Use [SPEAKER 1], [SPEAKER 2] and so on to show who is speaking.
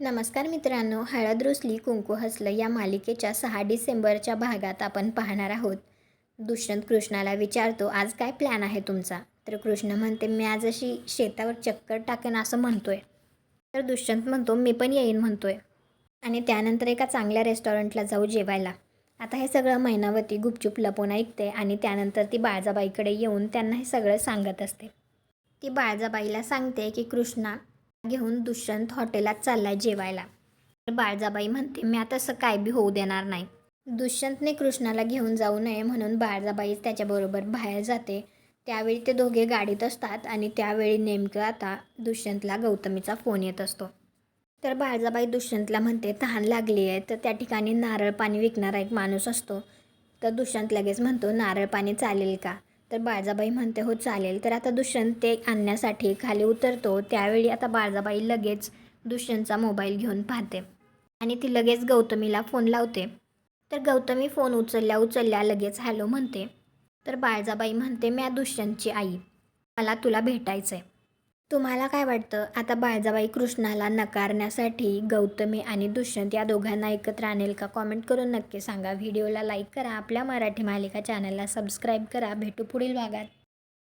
[SPEAKER 1] नमस्कार मित्रांनो, हळद रुसली कुंकू हसलं या मालिकेच्या 6 डिसेंबरच्या भागात आपण पाहणार आहोत. दुष्यंत कृष्णाला विचारतो, आज काय प्लॅन आहे तुमचा? तर कृष्ण म्हणते, मी आज अशी शेतावर चक्कर टाकेन असं म्हणतोय. तर दुष्यंत म्हणतो, मी पण येईन म्हणतोय. आणि त्यानंतर एका चांगल्या रेस्टॉरंटला जाऊ जेवायला. आता हे सगळं मैनावती गुपचूप लपून ऐकते आणि त्यानंतर ती बाळजाबाईकडे येऊन त्यांना हे सगळं सांगत असते. ती बाळजाबाईला सांगते की कृष्णा घेऊन दुष्यंत हॉटेलात चाललाय जेवायला. तर बाळजाबाई म्हणते, मी आता असं काय बी होऊ देणार नाही. दुष्यंतने कृष्णाला घेऊन जाऊ नये म्हणून बाळजाबाई त्याच्याबरोबर बाहेर जाते. त्यावेळी ते दोघे गाडीत असतात आणि त्यावेळी नेमकं आता दुष्यंतला गौतमीचा फोन येत असतो. तर बाळजाबाई दुष्यंतला म्हणते, तहान लागली आहे. तर त्या ठिकाणी नारळ पाणी विकणारा एक माणूस असतो. तर दुष्यंत लगेच म्हणतो, नारळ पाणी चालेल का? तर बाळजाबाई म्हणते, हो चालेल. तर आता दुष्यंत ते आणण्यासाठी खाली उतरतो. त्यावेळी आता बाळजाबाई लगेच दुष्यंतचा मोबाईल घेऊन पाहते आणि ती लगेच गौतमीला फोन लावते. तर गौतमी फोन उचलल्या लगेच हॅलो म्हणते. तर बाळजाबाई म्हणते, मी दुष्यंतची आई, मला तुला भेटायचं आहे. तुम्हाला काय वाटतं, आता बाळजाबाई कृष्णाला नकारण्यासाठी गौतमी आणि दुष्यंत या दोघांना एकत्र आणेल का? कॉमेंट करून नक्की सांगा. व्हिडिओला लाईक करा, आपल्या मराठी मालिका चॅनलला सबस्क्राईब करा. भेटू पुढील भागात.